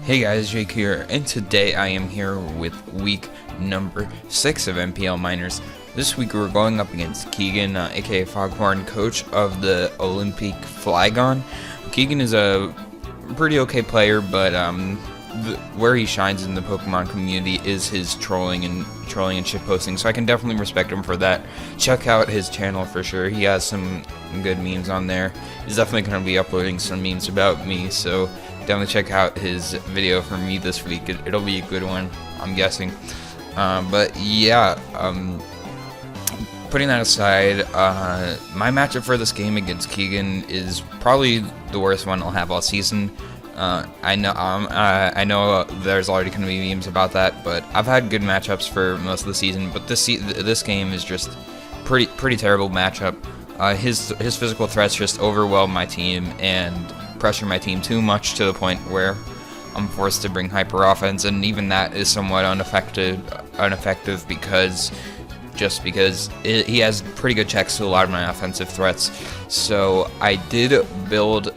Hey guys, Jake here, and today I am here with week number 6 of NPL Minors. This week we're going up against Keegan, aka Foghorn, coach of the Olympique Flygon. Keegan is a pretty okay player, but where he shines in the Pokemon community is his trolling and shitposting, so I can definitely respect him for that. Check out his channel for sure. He has some good memes on there. He's definitely going to be uploading some memes about me, so definitely check out his video for me this week. It'll be a good one, I'm guessing. But yeah, putting that aside, my matchup for this game against Keegan is probably the worst one I'll have all season. I know there's already going to be memes about that, but I've had good matchups for most of the season. But this game is just pretty terrible matchup. His physical threats just overwhelm my team and pressure my team too much to the point where I'm forced to bring hyper offense, and even that is somewhat ineffective because he has pretty good checks to a lot of my offensive threats. So I did build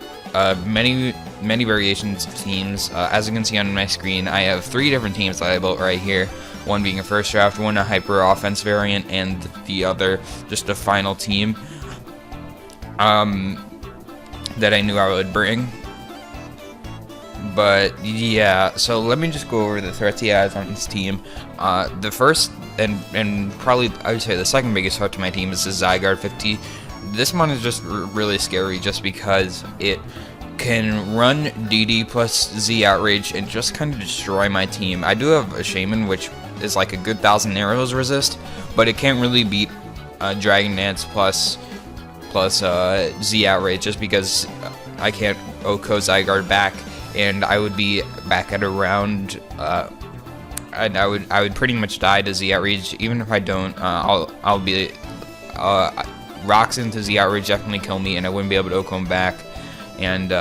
many variations of teams. As you can see on my screen, I have 3 different teams that I built right here. One being a first draft, one a hyper offense variant, and the other just a final team that I knew I would bring. But yeah, so let me just go over the threats he has on his team. The first and probably I would say the second biggest threat to my team is the Zygarde 50. This one is just really scary just because it can run DD plus Z Outrage and just kind of destroy my team. I do have a Shaman, which is like a good 1,000 arrows resist, but it can't really beat Dragon Dance plus Z Outrage just because I can't OHKO Zygarde back, and I would be back at around and I would pretty much die to Z Outrage. Even if I don't, I'll be rocks into Z Outrage definitely kill me, and I wouldn't be able to OHKO him back. And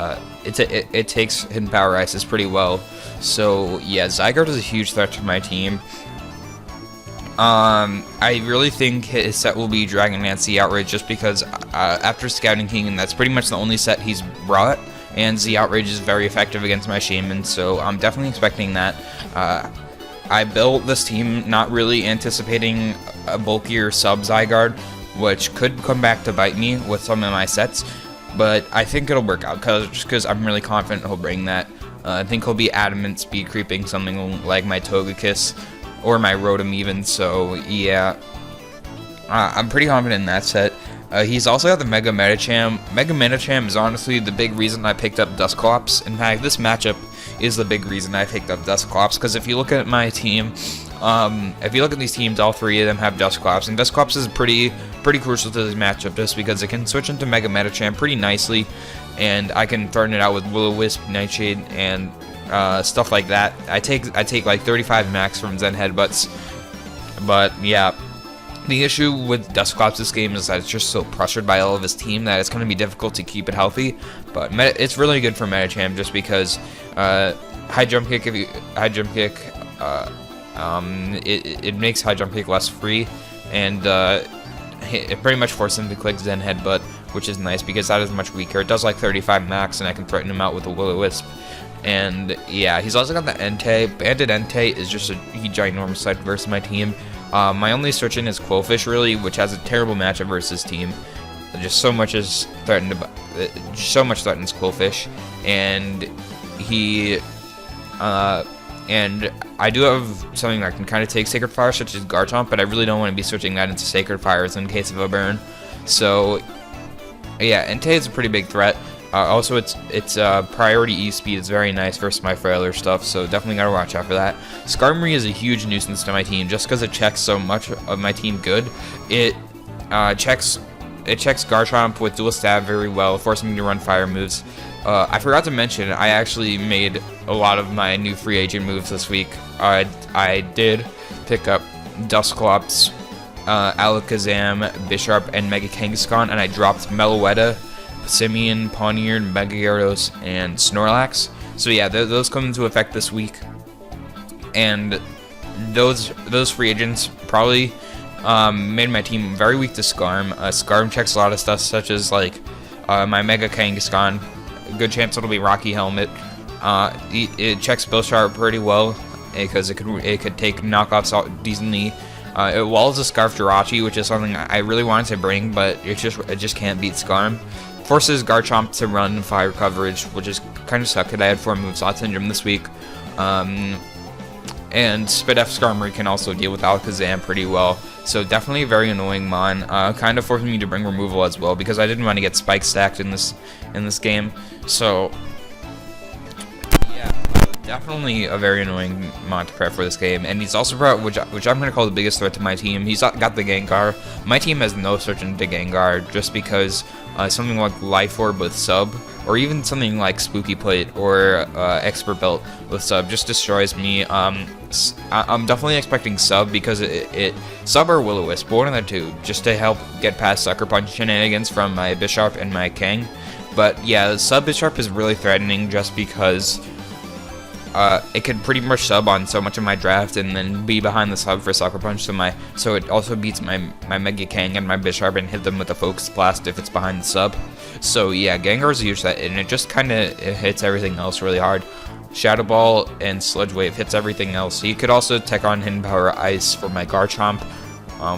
it takes hidden power ices pretty well. So yeah, Zygarde is a huge threat to my team. I really think his set will be Dragon Dance Z Outrage just because after scouting Keegan, that's pretty much the only set he's brought, and Z Outrage is very effective against my Shaman, so I'm definitely expecting that. I built this team not really anticipating a bulkier sub Zygarde, which could come back to bite me with some of my sets, but I think it'll work out because I'm really confident he'll bring that. I think he'll be adamant speed creeping something like my Togekiss or my Rotom even, so yeah, I'm pretty confident in that set. He's also got the Mega Medicham. Mega Medicham is honestly the big reason I picked up Dusclops. In fact, this matchup is the big reason I picked up Dusclops, because if you look at my team, if you look at these teams, all 3 of them have Dusclops, and Dusclops is pretty crucial to this matchup just because it can switch into Mega Medicham pretty nicely, and I can threaten it out with Will-O-Wisp, Nightshade, and stuff like that. I take like 35 max from Zen Headbutts, but yeah, the issue with Dusclops this game is that it's just so pressured by all of his team that it's going to be difficult to keep it healthy. But it's really good for Medicham just because high jump kick. It makes high jump kick less free, and it pretty much forces him to click Zen Headbutt, which is nice because that is much weaker. It does like 35 max, and I can threaten him out with a Will-O-Wisp. And yeah, he's also got the Entei. Banded Entei is just a ginormous side versus my team. My only switch in is Quillfish, really, which has a terrible matchup versus team. Just so much threatens Quillfish, and and I do have something that can kind of take Sacred Fire, such as Garchomp, but I really don't want to be switching that into Sacred Fires in case of a burn. So yeah, Entei is a pretty big threat. Also, its priority E-speed is very nice versus my frailer stuff, so definitely gotta watch out for that. Skarmory is a huge nuisance to my team just because it checks so much of my team good. It checks Garchomp with Dual Stab very well, forcing me to run fire moves. I forgot to mention, I actually made a lot of my new free agent moves this week. I did pick up Dusclops, Alakazam, Bisharp, and Mega Kangaskhan, and I dropped Meloetta, Simeon, Pawniard, Mega Gyarados, and Snorlax. So yeah, those come into effect this week, and those free agents probably made my team very weak to Skarm. Skarm checks a lot of stuff, such as like my Mega Kangaskhan. Good chance it'll be Rocky Helmet. It checks Bill Sharp pretty well because it could take knockoffs out decently. It walls a Scarf Jirachi, which is something I really wanted to bring, but it just can't beat Scarm. Forces Garchomp to run fire coverage, which is kind of suck because I had 4 move slots in gym this week. And Spidef Skarmory can also deal with Alakazam pretty well. So definitely a very annoying Mon. Kind of forcing me to bring removal as well because I didn't want to get spike stacked in this game. So yeah, definitely a very annoying Mon to prep for this game. And he's also brought which I'm gonna call the biggest threat to my team. He's got the Gengar. My team has no search into Gengar just because something like Life Orb with Sub, or even something like Spooky Plate or Expert Belt with Sub just destroys me. I'm definitely expecting Sub because it Sub or Will-O-Wisp, one of the two, just to help get past Sucker Punch shenanigans from my Bisharp and my Kang. But yeah, Sub Bisharp is really threatening just because it could pretty much sub on so much of my draft and then be behind the sub for Sucker Punch, so it also beats my Mega Kang and my Bisharp and hit them with a Focus Blast if it's behind the sub. So yeah, Gengar's a huge threat, and it just kind of hits everything else really hard. Shadow Ball and Sludge Wave hits everything else. So you could also tech on Hidden Power Ice for my Garchomp,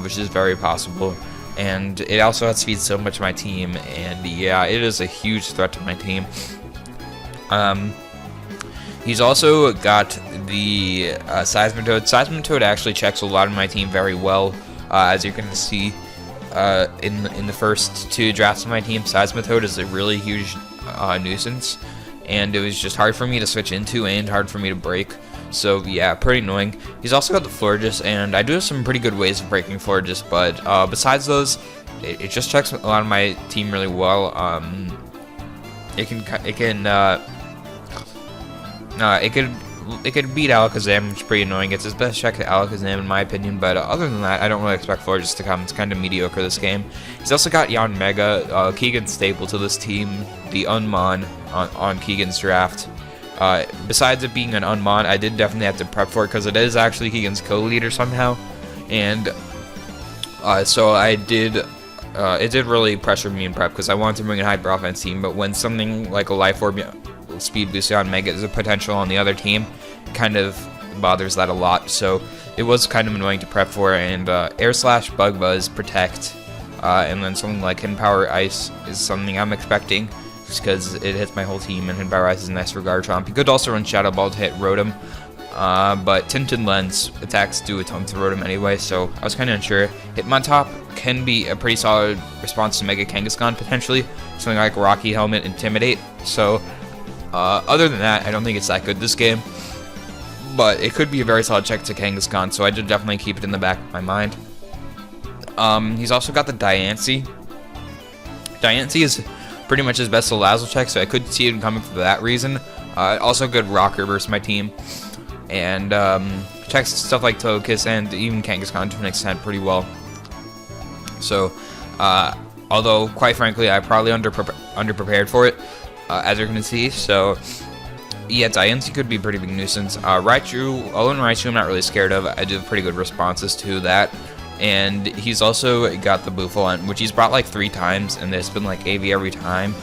which is very possible. And it also outspeeds so much of my team, and yeah, it is a huge threat to my team. He's also got the Seismitoad. Seismitoad actually checks a lot of my team very well, as you can see in the first 2 drafts of my team. Seismitoad is a really huge nuisance, and it was just hard for me to switch into and hard for me to break. So yeah, pretty annoying. He's also got the Florges, and I do have some pretty good ways of breaking Florges, but besides those, it just checks a lot of my team really well. It could beat Alakazam, which is pretty annoying. It's his best check to Alakazam in my opinion, but other than that, I don't really expect Florges to come. It's kind of mediocre this game. He's also got Yanmega, Keegan's staple to this team, the Unmon on Keegan's draft. Besides it being an Unmon, I did definitely have to prep for it because it is actually Keegan's co-leader somehow, and so I did. It did really pressure me in prep because I wanted to bring a hyper offense team, but when something like a Life Orb speed boost on Mega is a potential on the other team, kind of bothers that a lot. So it was kind of annoying to prep for, and Air Slash, Bug Buzz, Protect, and then something like Hidden Power Ice is something I'm expecting just because it hits my whole team, and Hidden Power Ice is nice for Garchomp. You could also run Shadow Ball to hit Rotom, but Tinted Lens attacks do a ton to Rotom anyway, so I was kind of unsure. Hitmontop can be a pretty solid response to Mega Kangaskhan potentially, something like Rocky Helmet, Intimidate. So other than that, I don't think it's that good this game, but it could be a very solid check to Kangaskhan, so I did definitely keep it in the back of my mind. He's also got the Diancie. Diancie is pretty much his best Salazzle check, so I could see him coming for that reason. Also good Rocker versus my team, and checks stuff like Togekiss and even Kangaskhan to an extent pretty well. So, although quite frankly, I probably underprepared for it, as you're going to see, so yeah, Diancie could be a pretty big nuisance. Raichu, Alolan Raichu I'm not really scared of. I do have pretty good responses to that, and he's also got the Buffalon, which he's brought like 3 times, and it's been like AV every time.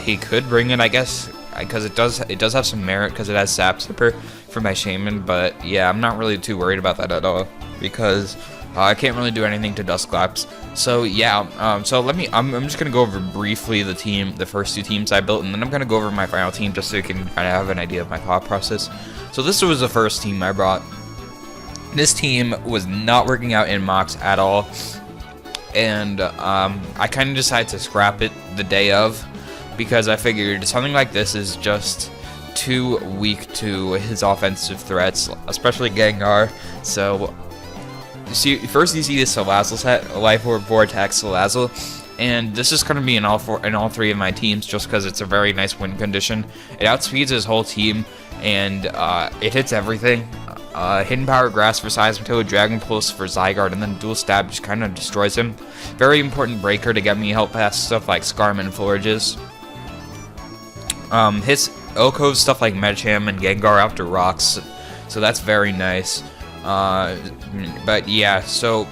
He could bring it, I guess, because it does have some merit because it has Sap Sipper for my Shaman, but yeah, I'm not really too worried about that at all because I can't really do anything to Dusclops. So yeah, so I'm just gonna go over briefly the first 2 teams I built, and then I'm gonna go over my final team just so you can kind of have an idea of my thought process. So this was the first team I brought. This team was not working out in mocks at all, and I kind of decided to scrap it the day of because I figured something like this is just too weak to his offensive threats, especially Gengar. So first you see this Salazzle set, Life Orb, Vortex, Salazzle, and this is going to be in all 3 of my teams just because it's a very nice win condition. It outspeeds his whole team, and it hits everything. Hidden Power Grass for Seismitoad, Dragon Pulse for Zygarde, and then Dual Stab just kind of destroys him. Very important breaker to get me help past stuff like Skarm and Florges. Hits Oko stuff like Medicham and Gengar after rocks, so that's very nice. But yeah, so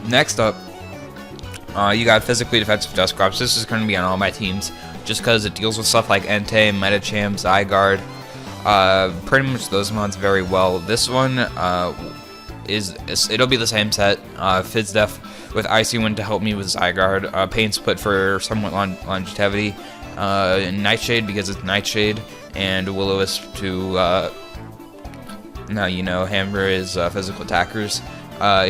next up, you got Physically Defensive Dusclops. This is going to be on all my teams just because it deals with stuff like Entei, Medicham, Zygarde, pretty much those mods very well. This one it'll be the same set. Fizzdef with Icy Wind to help me with Zygarde. Pain Split for somewhat longevity. Nightshade because it's Nightshade, and Will-O-Wisp to now hammer his physical attackers.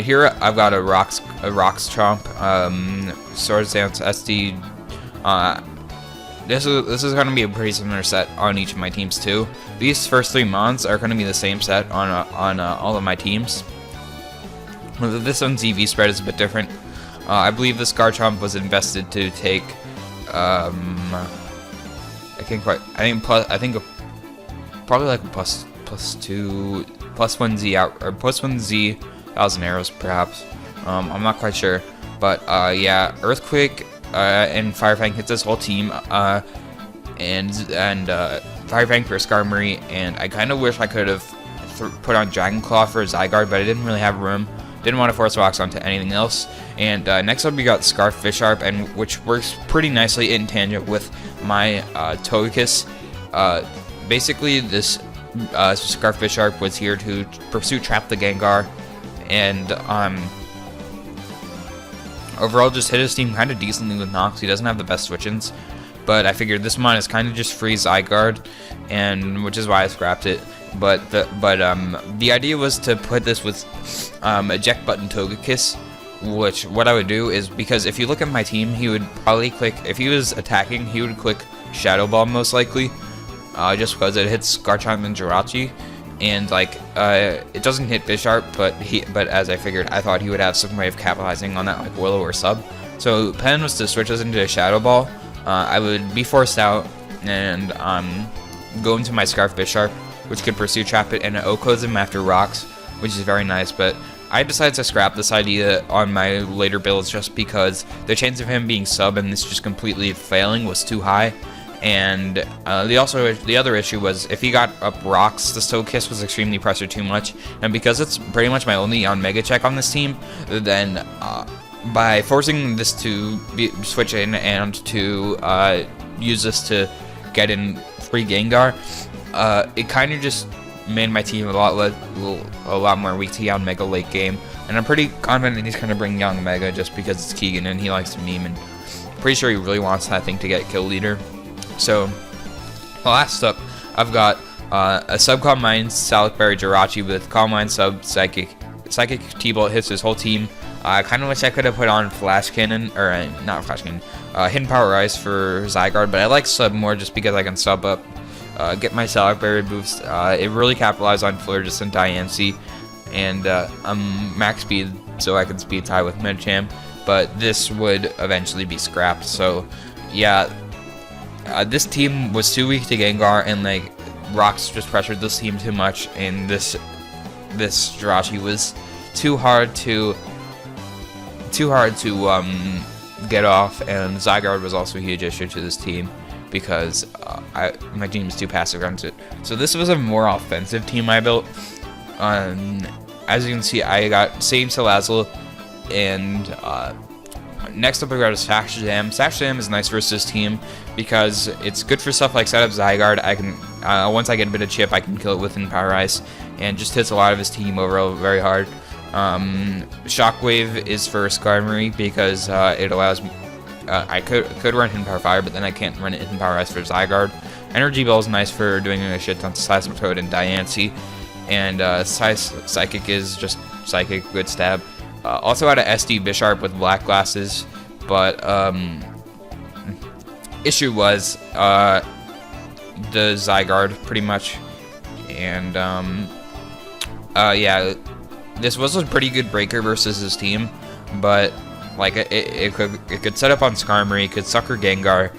Here I've got a Rocks Chomp, Swords Dance, SD. This is going to be a pretty similar set on each of my teams too. These first 3 mons are going to be the same set on all of my teams. This one's EV spread is a bit different. I believe this Garchomp was invested to take I think probably like a +1Z out, or +1Z 1,000 arrows perhaps. I'm not quite sure, but yeah, Earthquake and Fire Fang hits this whole team, and Fire Fang for Skarmory, and I kind of wish I could have put on Dragon Claw for Zygarde, but I didn't really have room. Didn't want to force rocks onto anything else. And next up we got Scarf Bisharp, and which works pretty nicely in tangent with my Togekiss. Basically, this Scarf Bisharp was here to pursue trap the Gengar, and overall just hit his team kind of decently with Nox. He doesn't have the best switch-ins, but I figured this mod is kind of just free Zygarde, and which is why I scrapped it. But the idea was to put this with eject button Togekiss, which what I would do is, because if you look at my team, he would probably click, if he was attacking, he would click Shadow Ball most likely, just because it hits Garchomp and Jirachi, and like it doesn't hit Bisharp, but as I figured, I thought he would have some way of capitalizing on that, like Willow or Sub. So plan was to switch us into a Shadow Ball. I would be forced out and go into my Scarf Bisharp, which could pursue trap it, and it O-codes him after rocks, which is very nice. But I decided to scrap this idea on my later builds just because the chance of him being sub and this just completely failing was too high. And the other issue was if he got up rocks, the Togekiss was extremely pressured too much, and because it's pretty much my only on Mega Check on this team, then by forcing this to switch in and to use this to get in free Gengar, it kind of just made my team a lot more weak to Young Mega late game, and I'm pretty confident he's gonna bring Young Mega just because it's Keegan and he likes to meme, and pretty sure he really wants that thing to get kill leader. So last up, I've got a Sub Calm Mind Salikberry Jirachi with Calm Mind Sub Psychic T-Bolt hits his whole team. I kind of wish I could have put on Flash Cannon, or not Flash Cannon, Hidden Power Ice for Zygarde, but I like Sub more just because I can sub up, get my Salikberry boost. It really capitalized on Florges and Diancie, and I'm max speed, so I can speed tie with Medicham, but this would eventually be scrapped. So yeah, this team was too weak to Gengar, and like rocks just pressured this team too much, and this Jirachi was too hard to get off, and Zygarde was also a huge issue to this team because my team is too passive aggressive. So this was a more offensive team I built. As you can see, I got same Salazzle, and next up I got a Sash Jam. Sash Jam is nice versus this team because it's good for stuff like setup Zygarde. I can once I get a bit of chip, I can kill it with Power Ice, and just hits a lot of his team overall very hard. Shockwave is for Skarmory because it allows me. I could run Hidden Power Fire, but then I can't run it Hidden Power Ice for Zygarde. Energy Ball is nice for doing a shit ton to Seismitoad and Diancie, and Psychic is just Psychic, good stab. Also had a SD Bisharp with black glasses, but issue was the Zygarde pretty much, and yeah, this was a pretty good breaker versus his team, but like it could set up on Skarmory, it could sucker Gengar,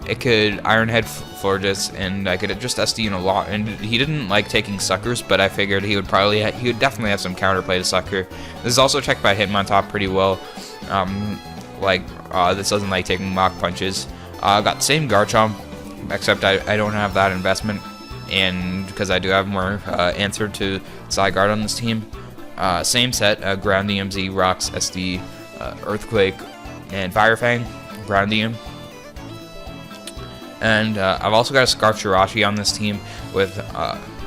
it could Iron Head Florges, and I could just SD in a lot. And he didn't like taking suckers, but I figured he would definitely have some counterplay to sucker. This is also checked by Hitmontop pretty well. This doesn't like taking mock punches. Got the same Garchomp, except I don't have that investment, and because I do have more answer to Zygarde on this team. Same set, Ground DMZ, Rocks, SD, Earthquake, and Fire Fang, Ground DM. And I've also got a Scarf Jirachi on this team with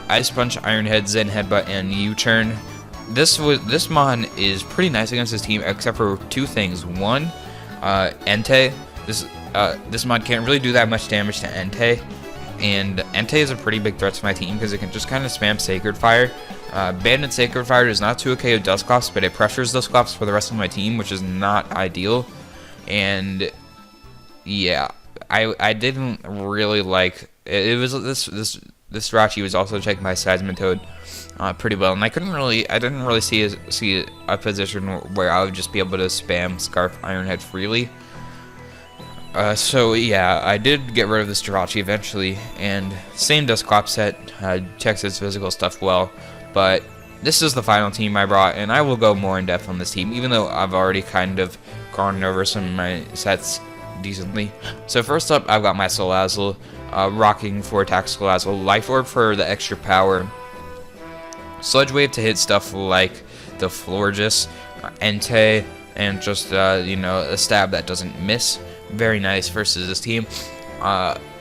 Ice Punch, Iron Head, Zen Headbutt, and U-Turn. This mon is pretty nice against this team, except for two things. One, Entei. This mod can't really do that much damage to Entei, and Entei is a pretty big threat to my team because it can just kind of spam Sacred Fire. Banded Sacred Fire does not 2-KO Dusclops, but it pressures Dusclops for the rest of my team, which is not ideal. And yeah, I didn't really like it. Was this Jirachi was also checked by Seismitoad pretty well, and I didn't really see a position where I would just be able to spam Scarf Ironhead freely. So yeah, I did get rid of this Jirachi eventually, and same Dusclops set, checks its physical stuff well, but this is the final team I brought, and I will go more in depth on this team, even though I've already kind of gone over some of my sets decently. So first up, I've got my Salazzle, rocking 4 attacks Salazzle, Life Orb for the extra power, Sludge Wave to hit stuff like the Florges, Entei, and just a stab that doesn't miss. Very nice versus this team.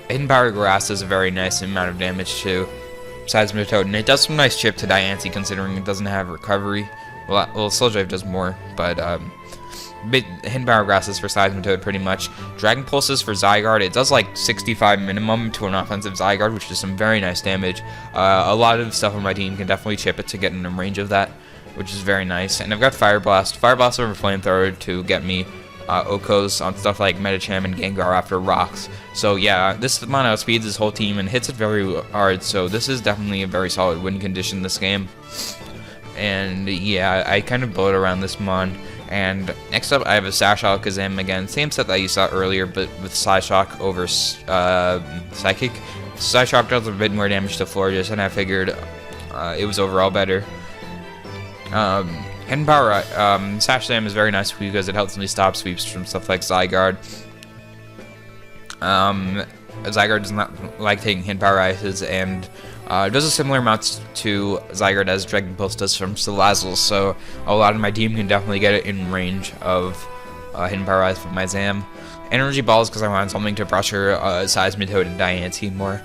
Hidden Power Grass does a very nice amount of damage to Seismitoad, and it does some nice chip to Diancie considering it doesn't have recovery. Well, Sludge Wave does more, but Hidden Power Grasses for Seismitoad pretty much. Dragon Pulses for Zygarde. It does like 65 minimum to an offensive Zygarde, which is some very nice damage. A lot of stuff on my team can definitely chip it to get in the range of that, which is very nice. And I've got Fire Blast. Fire Blast over Flamethrower to get me Okos on stuff like Medicham and Gengar after rocks. So yeah, this mon outspeeds his whole team and hits it very hard, so this is definitely a very solid win condition this game. And yeah, I kind of built around this mon. And next up, I have a Sash Alakazam again, same set that you saw earlier, but with Psyshock over Psychic. Psyshock does a bit more damage to Florges, and I figured it was overall better. Hidden Power, Sash Slam is very nice because it helps me stop sweeps from stuff like Zygarde. Zygarde does not like taking Hidden Power Ices, and does a similar amount to Zygarde as Dragon Pulse does from Salazzle, so a lot of my team can definitely get it in range of Hidden Power Ice from my Zam. Energy Balls because I want something to pressure Seismitoad and Diancie more.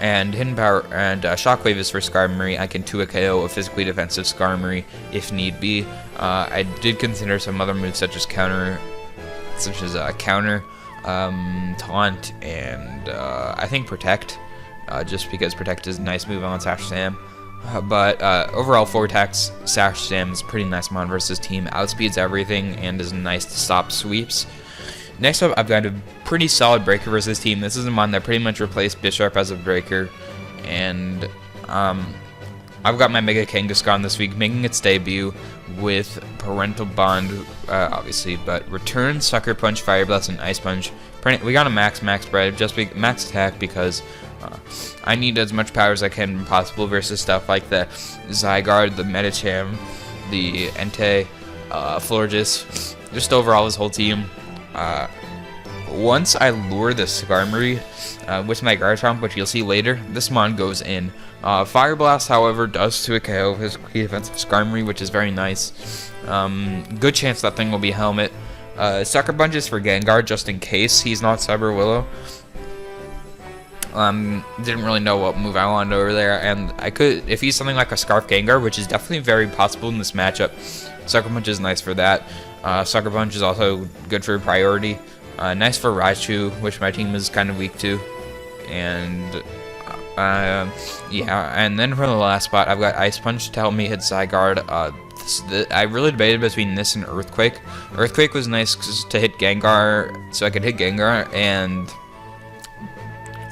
And Hidden Power and Shockwave is for Skarmory. I can 2-KO a physically defensive Skarmory if need be. I did consider some other moves such as Counter, Taunt, and I think Protect, just because Protect is a nice move on Sash Sam. But overall, 4 attacks Sash Sam is a pretty nice mon versus team. Outspeeds everything and is nice to stop sweeps. Next up, I've got a pretty solid breaker versus team. This is a mon that pretty much replaced Bisharp as a breaker, and I've got my Mega Kangaskhan this week, making its debut with Parental Bond, obviously, but Return, Sucker Punch, Fire Blast, and Ice Punch. We got a max spread, just max attack because I need as much power as I can possible versus stuff like the Zygarde, the Medicham, the Entei, Florges, just overall his whole team. Once I lure the Skarmory with my Garchomp, which you'll see later, this mon goes in. Fire Blast, however, does 2-KO his defensive Skarmory, which is very nice. Good chance that thing will be Helmet. Sucker Punch is for Gengar, just in case he's not Cyber Willow. Didn't really know what move I wanted over there, and I could, if he's something like a Scarf Gengar, which is definitely very possible in this matchup, Sucker Punch is nice for that. Sucker Punch is also good for priority. Nice for Raichu, which my team is kind of weak to. And yeah, and then for the last spot, I've got Ice Punch to help me hit Zygarde. I really debated between this and Earthquake. Earthquake was nice to hit Gengar, so I could hit Gengar, and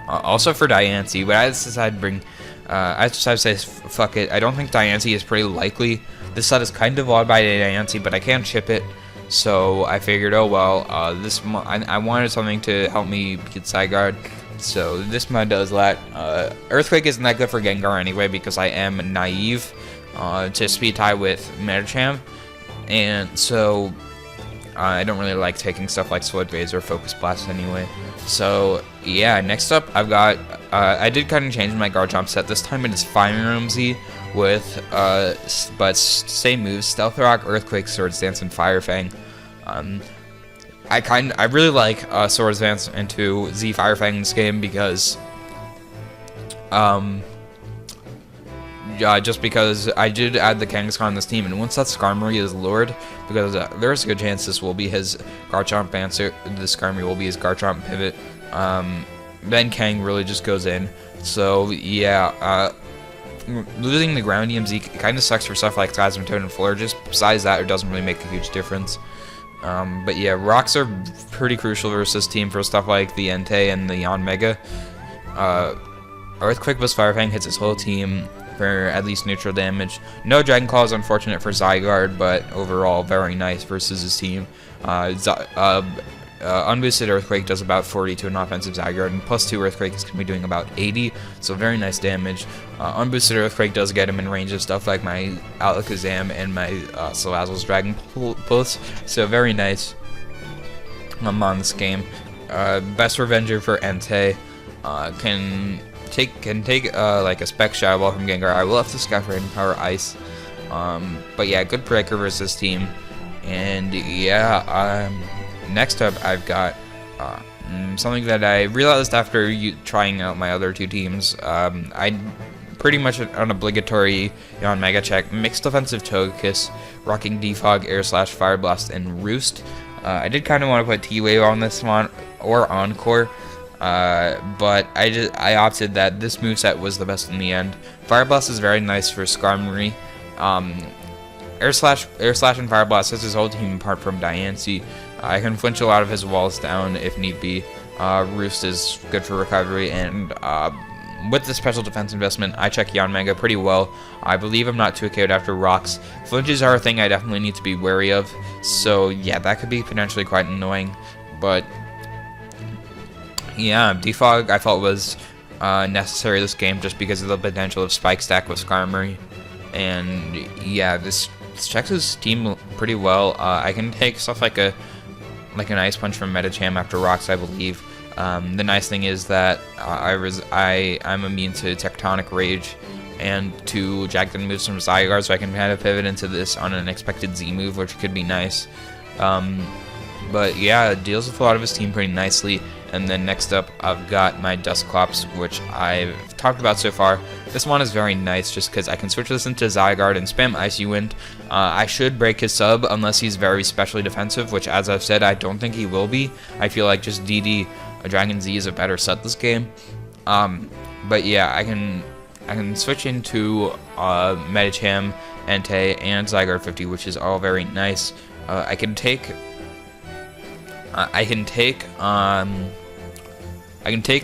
also for Diancie, but I decided to bring, I decided to say, fuck it. I don't think Diancie is pretty likely. This set is kind of odd by Diancie, but I can't chip it, so I figured, oh well, I wanted something to help me get Zygarde, so this mod does that. Earthquake isn't that good for Gengar anyway, because I am naive to speed tie with Medicham, and so I don't really like taking stuff like Sludge Phase or Focus Blast anyway. So yeah, next up I've got, I did kind of change my Garchomp set. This time it is Fire Roomsy with, but same moves, Stealth Rock, Earthquake, Swords Dance, and Fire Fang. I really like Sword Advance into Z Firefang in this game because just because I did add the Kangaskhan on this team, and once that Skarmory is lured, because there's a good chance this will be his Garchomp answer, this Skarmory will be his Garchomp pivot, then Kang really just goes in. So yeah, losing the ground EMZ kind of sucks for stuff like Seismitoad and Fleur. Just besides that, it doesn't really make a huge difference. But yeah, rocks are pretty crucial versus this team for stuff like the Entei and the Yanmega. Earthquake plus Firefang hits his whole team for at least neutral damage. No Dragon Claw is unfortunate for Zygarde, but overall very nice versus his team. Unboosted Earthquake does about 40 to an offensive Zygarde, and plus 2 Earthquake is going to be doing about 80, so very nice damage. Unboosted Earthquake does get him in range of stuff like my Alakazam and my Salazzle's Dragon Pulse, so very nice on this game. Best Revenger for Entei can take like a Spec Shadow Ball from Gengar. I will have to scout for Hidden Power Ice, but yeah, good breaker versus this team. And yeah, next up I've got something that I realized after trying out my other two teams. I pretty much an obligatory Mega check, mixed offensive Togekiss, rocking Defog, Air Slash, Fire Blast, and Roost. I did kind of want to put T-Wave on this one, or Encore, but I opted that this moveset was the best in the end. Fire Blast is very nice for Skarmory. Air Slash and Fire Blast sets his whole team apart from Diancie. I can flinch a lot of his walls down if need be. Roost is good for recovery, and with the special defense investment, I check Yanmega pretty well. I believe I'm not too KO'd after rocks. Flinches are a thing I definitely need to be wary of, so yeah, that could be potentially quite annoying. But yeah, Defog I felt was necessary this game just because of the potential of Spike Stack with Skarmory. And yeah, this checks his team pretty well. I can take stuff like an Ice Punch from Medicham after rocks, I believe. The nice thing is that I'm immune to Tectonic Rage and to Jagged moves from Zygarde, so I can kind of pivot into this on an unexpected Z move, which could be nice. But yeah, it deals with a lot of his team pretty nicely. And then next up, I've got my Dusclops, which I've talked about so far. This one is very nice just because I can switch this into Zygarde and spam Icy Wind. I should break his sub unless he's very specially defensive, which, as I've said, I don't think he will be. I feel like just DD Dragon Z is a better set this game. But yeah, I can switch into Medicham, Entei, and Zygarde 50, which is all very nice. I can take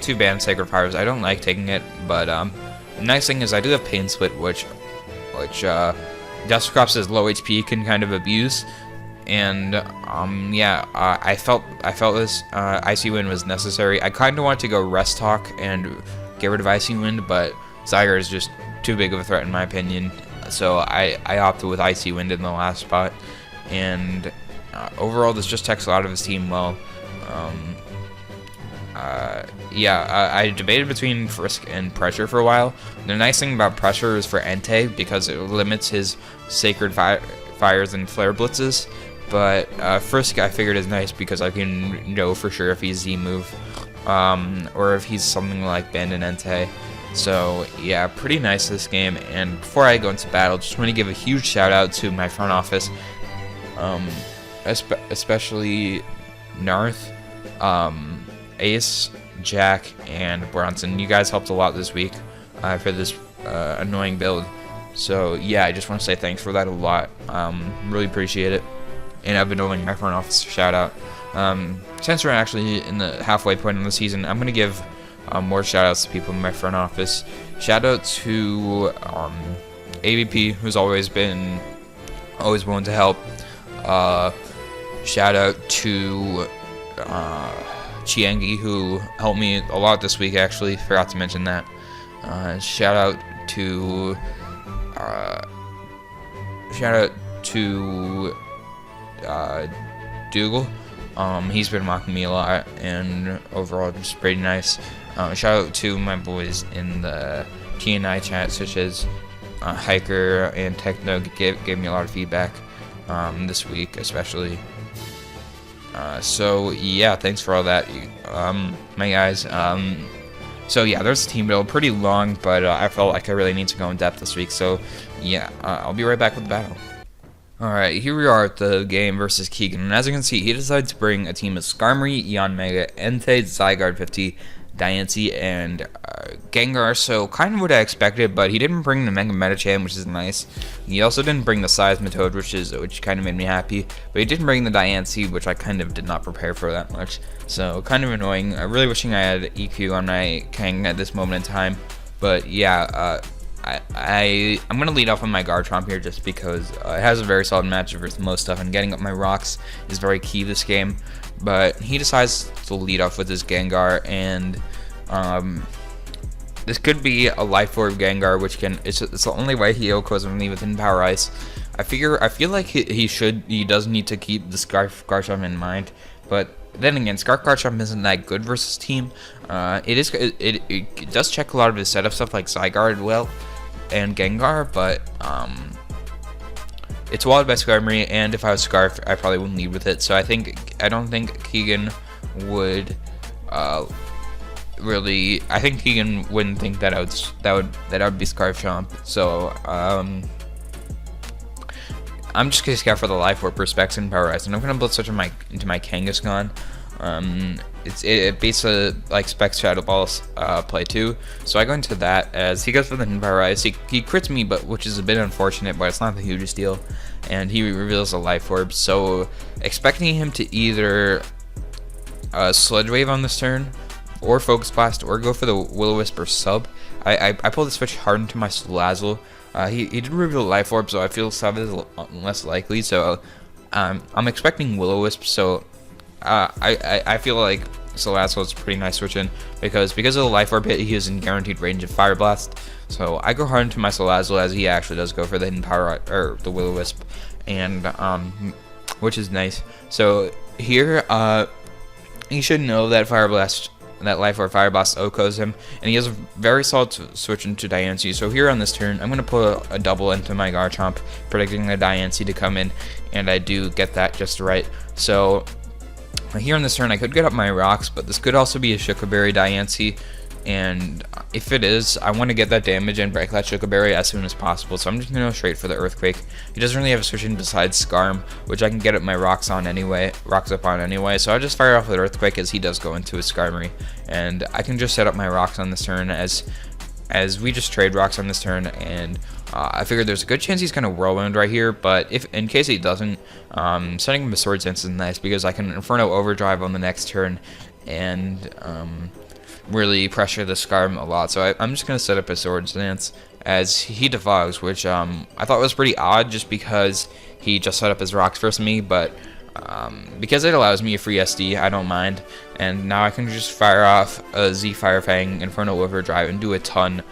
two Band Sacred Fires. I don't like taking it, but the nice thing is I do have Pain Split, which Dusclops' low HP can kind of abuse. And yeah, I felt this Icy Wind was necessary. I kind of want to go Rest Talk and get rid of Icy Wind, but Zygarde is just too big of a threat in my opinion. So I opted with Icy Wind in the last spot. And overall, this just checks a lot of his team well. Yeah, I debated between Frisk and Pressure for a while. The nice thing about Pressure is for Entei because it limits his Sacred Fires and Flare Blitzes. But Frisk I figured is nice because I can know for sure if he's Z-move, or if he's something like Band and Entei. So yeah, pretty nice this game. And before I go into battle, just want to give a huge shout out to my front office, especially Narth, Ace, Jack, and Bronson. You guys helped a lot this week for this annoying build. So yeah, I just want to say thanks for that a lot. Really appreciate it. And I've been owing my front office a shout out. Since we're actually in the halfway point of the season, I'm gonna give more shout outs to people in my front office. Shout out to AVP, who's always willing to help. Shout out to Chiengi, who helped me a lot this week, actually. Forgot to mention that. Shout out to Dougal. He's been mocking me a lot, and overall just pretty nice. Shout out to my boys in the TNI chat, such as Hiker and Techno, gave me a lot of feedback this week, especially. So yeah, thanks for all that, my guys. So yeah, there's a team build, pretty long, but I felt like I really need to go in depth this week. So yeah, I'll be right back with the battle. Alright, here we are at the game versus Keegan, and as you can see, he decided to bring a team of Skarmory, Eon Mega, Entei, Zygarde 50, Diancie, and Gengar, so kind of what I expected, but he didn't bring the Mega Medicham, which is nice. He also didn't bring the Seismitoad, which kind of made me happy, but he didn't bring the Diancie, which I kind of did not prepare for that much, so kind of annoying. I'm really wishing I had EQ on my Kang at this moment in time, but yeah, I'm going to lead off on my Garchomp here just because it has a very solid matchup with most stuff, and getting up my rocks is very key this game. But he decides to lead off with his Gengar, and this could be a Life Orb Gengar, which it's the only way he OHKOs me within Power Ice. I feel like he does need to keep this Garchomp in mind, but then again, Scarf Garchomp isn't that good versus team. It does check a lot of his setup stuff like Zygarde well and Gengar, but it's walled by Skarmory, and if I was Scarf, I probably wouldn't lead with it. So I don't think Keegan would really. I think Keegan wouldn't think that I would be Scarf Chomp. So I'm just gonna scout for the Life Orb Perspects and Power Rise, and I'm gonna Blitz Switch into my Kangaskhan. It beats like Specs Shadow Balls play too, so I go into that as he goes for the Power Rise. He crits me, which is a bit unfortunate, but it's not the hugest deal, and he reveals a Life Orb. So expecting him to either Sludge Wave on this turn, or Focus Blast, or go for the Will-O-Wisp or Sub. I pulled the switch hard into my Salazzle. He did reveal Life Orb, so I feel Sub is less likely. So I'm expecting Will-O-Wisp. So I feel like Salazzle is a pretty nice switch in because of the Life Orb hit, he is in guaranteed range of Fire Blast. So I go hard into my Salazzle as he actually does go for the hidden Power or the Will-O-Wisp, and which is nice. So here you should know that that Life Orb Fire Blast OHKOs him, and he has a very solid switch into Diancie. So here on this turn, I'm going to put a double into my Garchomp, predicting the Diancie to come in, and I do get that just right. So here on this turn, I could get up my rocks, but this could also be a Shukaberry Diancie, and if it is, I want to get that damage and break that Shukaberry as soon as possible, so I'm just going to go straight for the Earthquake. He doesn't really have a switch in besides Skarm, which I can get up my rocks up on anyway, so I'll just fire off with Earthquake as he does go into his Skarmory, and I can just set up my rocks on this turn as we just trade rocks on this turn, and I figured there's a good chance he's going to Whirlwind right here, but if in case he doesn't, setting him a Sword Dance is nice because I can Inferno Overdrive on the next turn and really pressure the Skarm a lot. So I'm just going to set up a Sword Dance as he defogs, which I thought was pretty odd just because he just set up his rocks versus me, but because it allows me a free SD, I don't mind. And now I can just fire off a Z Fire Fang, Inferno Overdrive, and do a ton.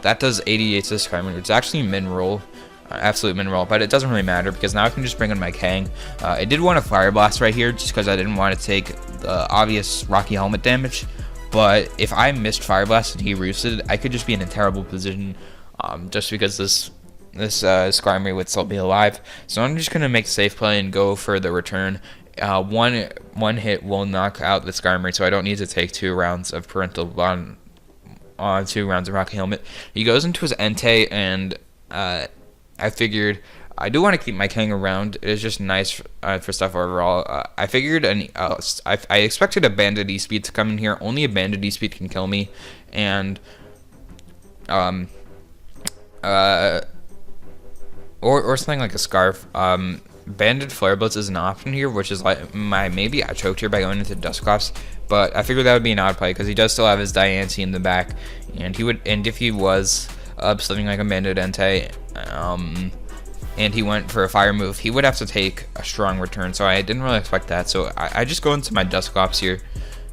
That does 88 to this Skarmory. It's actually min-roll, absolute min-roll, but it doesn't really matter because now I can just bring in my Kang. I did want a Fire Blast right here just because I didn't want to take the obvious Rocky Helmet damage. But if I missed Fire Blast and he roosted, I could just be in a terrible position just because this Skarmory would still be alive. So I'm just going to make a safe play and go for the return. One hit will knock out the Skarmory, so I don't need to take 2 rounds of Parental Bond on 2 rounds of Rocky Helmet. He goes into his Entei, and I figured I do want to keep my Kang around. It's just nice for stuff overall. I figured I expected a Bandit E-Speed to come in here. Only a Bandit E-Speed can kill me, and or something like a Scarf. Banded Flare Blitz is an option here, which is like maybe I choked here by going into Dusclops, but I figured that would be an odd play because he does still have his Diancie in the back, and if he was something like a Banded Entei, and he went for a fire move, he would have to take a strong return, so I didn't really expect that. So I just go into my Dusclops here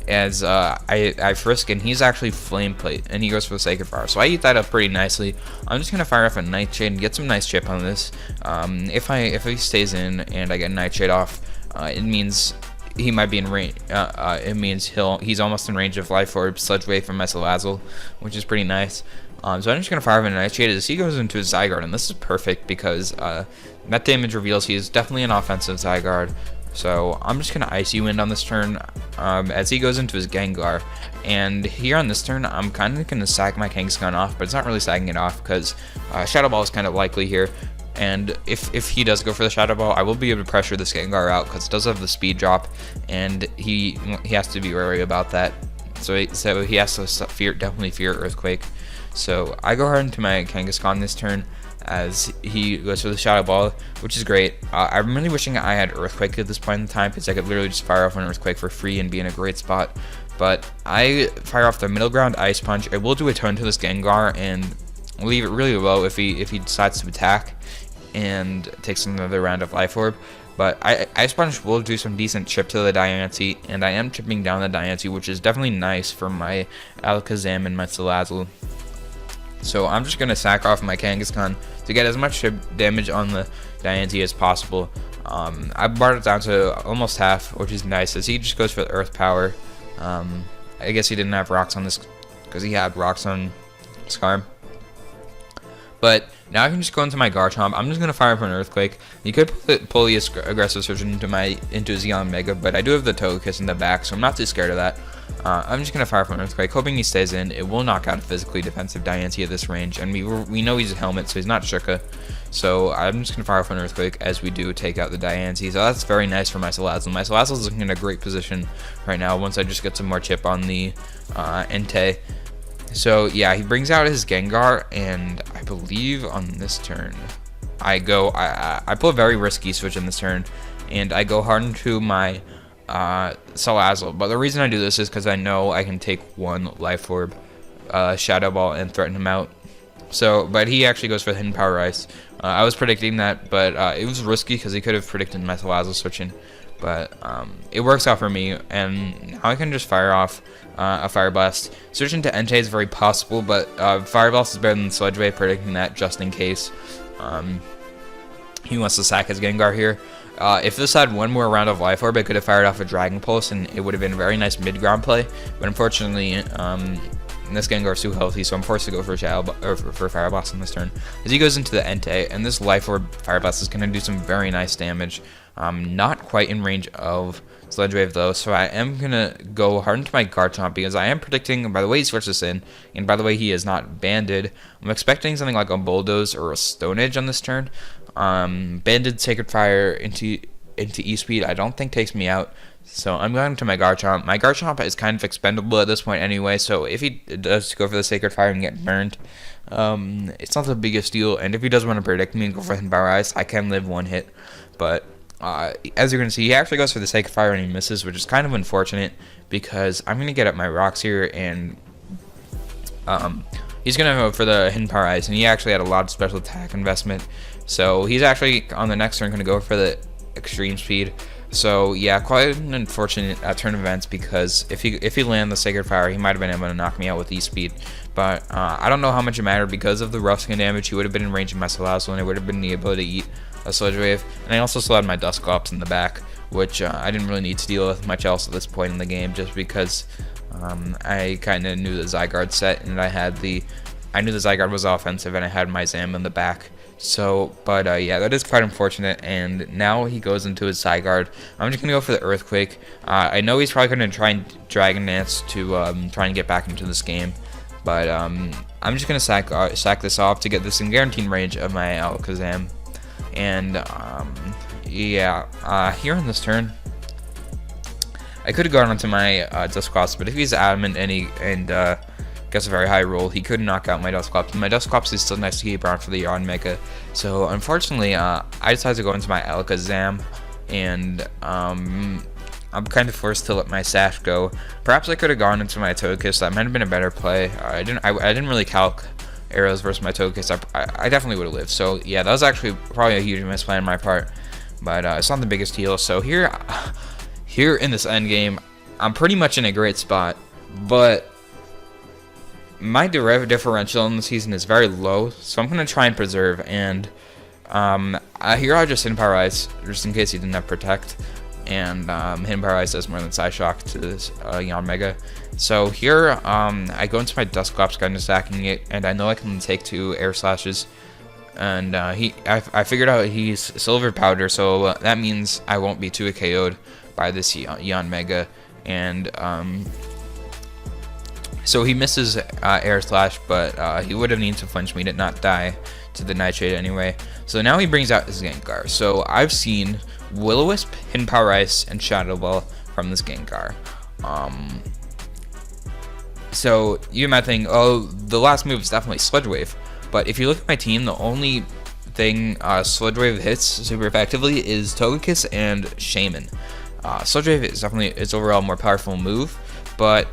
as I frisk, and he's actually Flame Plate, and he goes for the Sacred Fire. So I eat that up pretty nicely. I'm just gonna fire off a Nightshade and get some nice chip on this. If he stays in and I get Nightshade off, it means he might be in range. It means he's almost in range of Life Orb, Sludge Wave from my Salazzle, which is pretty nice. So I'm just going to fire him a Nightshade as he goes into his Zygarde, and this is perfect because that damage reveals he is definitely an offensive Zygarde, So I'm just going to Icy Wind on this turn as he goes into his Gengar. And here on this turn, I'm kind of going to sack my Kangaskhan off, but it's not really sacking it off because Shadow Ball is kind of likely here. And if he does go for the Shadow Ball, I will be able to pressure this Gengar out because it does have the speed drop, and he has to be wary about that. So he has to definitely fear Earthquake. So I go hard into my Kangaskhan this turn as he goes for the Shadow Ball, which is great. I'm really wishing I had Earthquake at this point in time because I could literally just fire off an Earthquake for free and be in a great spot. But I fire off the middle ground Ice Punch. I will do a tone to this Gengar and leave it really low if he decides to attack and takes another round of Life Orb. But Ice Punch will do some decent chip to the Diancie, and I am chipping down the Diancie, which is definitely nice for my Alakazam and my Salazzle. So I'm just going to sack off my Kangaskhan to get as much chip damage on the Diancie as possible. I brought it down to almost half, which is nice, as he just goes for the Earth Power. I guess he didn't have rocks on this because he had rocks on Scarm. But now I can just go into my Garchomp. I'm just going to fire for an Earthquake. You could pull the Aggressive Surge into Xeon Mega, but I do have the Togekiss in the back, so I'm not too scared of that. I'm just going to fire for an Earthquake, hoping he stays in. It will knock out a physically defensive Diancie at this range, and we know he's a Helmet, so he's not Shuka. So I'm just going to fire for an Earthquake as we do take out the Diancie. So that's very nice for my Salazzle. My Salazzle is looking in a great position right now once I just get some more chip on the Entei. So yeah, he brings out his Gengar, and I believe on this turn, I pull a very risky switch in this turn, and I go hard into my Salazzle. But the reason I do this is because I know I can take one Life Orb, Shadow Ball, and threaten him out. So, but he actually goes for the Hidden Power Ice. I was predicting that, but it was risky because he could have predicted my Salazzle switching. But it works out for me, and now I can just fire off a Fire Blast. Switching to Entei is very possible, but Fire Blast is better than Sludge Wave, predicting that just in case he wants to sack his Gengar here. If this had one more round of Life Orb, it could have fired off a Dragon Pulse, and it would have been a very nice mid-ground play. But unfortunately, this Gengar is too healthy, so I'm forced to go for Fire Blast on this turn. As he goes into the Entei, and this Life Orb Fire Blast is going to do some very nice damage. Not quite in range of Sludge Wave though, so I am going to go hard into my Garchomp because I am predicting, by the way he switched this in, and by the way he is not banded, I'm expecting something like a Bulldoze or a Stone Edge on this turn. Banded Sacred Fire into E-Speed I don't think takes me out, so I'm going to my Garchomp. My Garchomp is kind of expendable at this point anyway, so if he does go for the Sacred Fire and get burned, it's not the biggest deal, and if he does want to predict me and go for Hidden Power Ice, I can live one hit, but as you're going to see, he actually goes for the Sacred Fire and he misses, which is kind of unfortunate because I'm going to get up my rocks here, and he's going to go for the Hidden Power Ice, and he actually had a lot of special attack investment, so he's actually on the next turn going to go for the Extreme Speed. So yeah, quite an unfortunate turn of events because if he landed the Sacred Fire, he might have been able to knock me out with E-Speed. But I don't know how much it mattered because of the rough skin damage. He would have been in range of my Salazzle, and I would have been able to eat a Sludge Wave. And I also still had my Dusclops in the back, which I didn't really need to deal with much else at this point in the game, just because I kind of knew the Zygarde set, and I knew the Zygarde was offensive, and I had my Zam in the back. So, but yeah, that is quite unfortunate, and now he goes into his Zygarde. I'm just going to go for the Earthquake. I know he's probably going to try and Dragon Dance to try and get back into this game, but I'm just going to sack this off to get this in guaranteed range of my Alakazam. And yeah, here on this turn, I could have gone onto my Dusclops, but if he's adamant and gets a very high roll, he could knock out my Dusclops. My Dusclops is still nice to keep around for the Yawn Mega. So unfortunately, I decided to go into my Alakazam, and I'm kind of forced to let my Sash go. Perhaps I could have gone into my Togekiss. That might have been a better play. I didn't really calc arrows versus my Togekiss. I definitely would have lived. So yeah, that was actually probably a huge misplay on my part, but it's not the biggest deal. So here in this end game, I'm pretty much in a great spot, but my differential in the season is very low, so I'm going to try and preserve, and here I'll just Hidden Power Ice, just in case he didn't have Protect, and Hidden Power Ice does more than Side Shock to this Yawn Mega. So here, I go into my Dusclops, kind of stacking it, and I know I can take 2 Air Slashes, and I figured out he's silver powder, so that means I won't be 2 KO'd by this Yanmega, and so he misses air slash, but he would have needed to flinch me to not die to the Nightshade anyway. So now he brings out his Gengar. So I've seen Will-O-Wisp, Hidden Power Ice, and Shadow Ball from this Gengar. So you might think, oh, the last move is definitely Sludge Wave. But if you look at my team, the only thing Sludge Wave hits super effectively is Togekiss and Shaman. Sludge Wave is definitely its overall more powerful move, but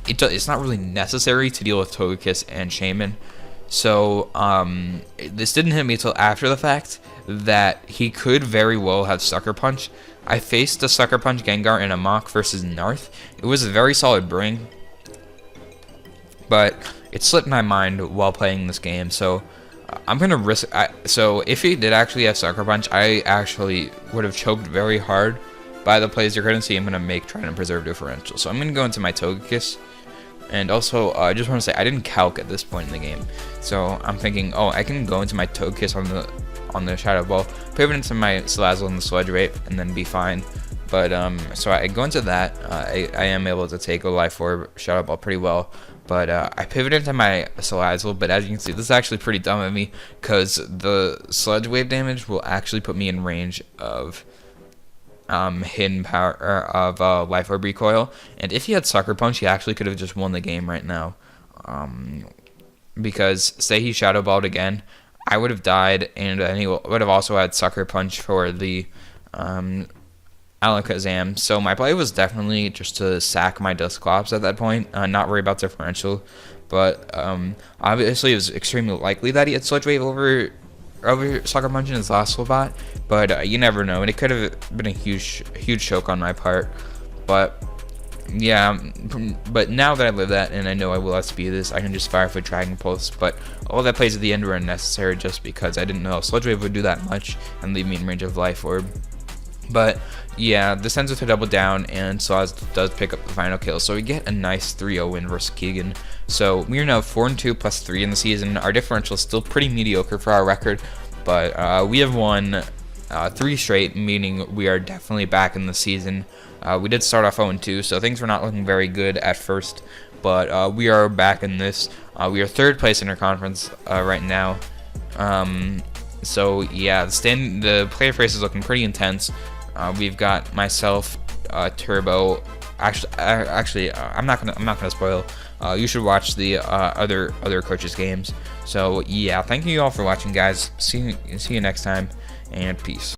it's not really necessary to deal with Togekiss and Shaman. So this didn't hit me until after the fact that he could very well have Sucker Punch. I faced the Sucker Punch Gengar in a mock versus Narth. It was a very solid bring, but it slipped my mind while playing this game. So I'm gonna risk. So if he did actually have Sucker Punch, I actually would have choked very hard by the plays you're gonna see I'm gonna make trying to preserve differential. So I'm gonna go into my Togekiss. And also, I just want to say I didn't calc at this point in the game, so I'm thinking, oh, I can go into my Togekiss on the Shadow Ball, pivot into my Salazzle and the Sludge Wave, and then be fine. But so I go into that. I am able to take a Life Orb Shadow Ball pretty well, but I pivot into my Salazzle. But as you can see, this is actually pretty dumb of me, because the Sludge Wave damage will actually put me in range of hidden power of Life Orb Recoil, and if he had Sucker Punch, he actually could have just won the game right now. Because say he Shadow Balled again, I would have died, and he would have also had Sucker Punch for the Alakazam. So my play was definitely just to sack my Dusclops at that point, not worry about differential. But obviously it was extremely likely that he had Sludge Wave over Sucker Punch in his last spot, but you never know, and it could have been a huge choke on my part. But yeah, but now that I live that and I know I will outspeed this, I can just fire for Dragon Pulse. But all that plays at the end were unnecessary just because I didn't know Sludge Wave would do that much and leave me in range of Life Orb. But yeah, this ends with a double down, and Salazzle does pick up the final kill. So we get a nice 3-0 win versus Keegan. So we are now 4-2 plus 3 in the season. Our differential is still pretty mediocre for our record, but we have won 3 straight, meaning we are definitely back in the season. We did start off 0-2, so things were not looking very good at first, but we are back in this. We are 3rd place in our conference right now. So yeah, the player face is looking pretty intense. We've got myself, Turbo. Actually, I'm not gonna spoil. You should watch the other coaches' games. So yeah, thank you all for watching, guys. See you next time, and peace.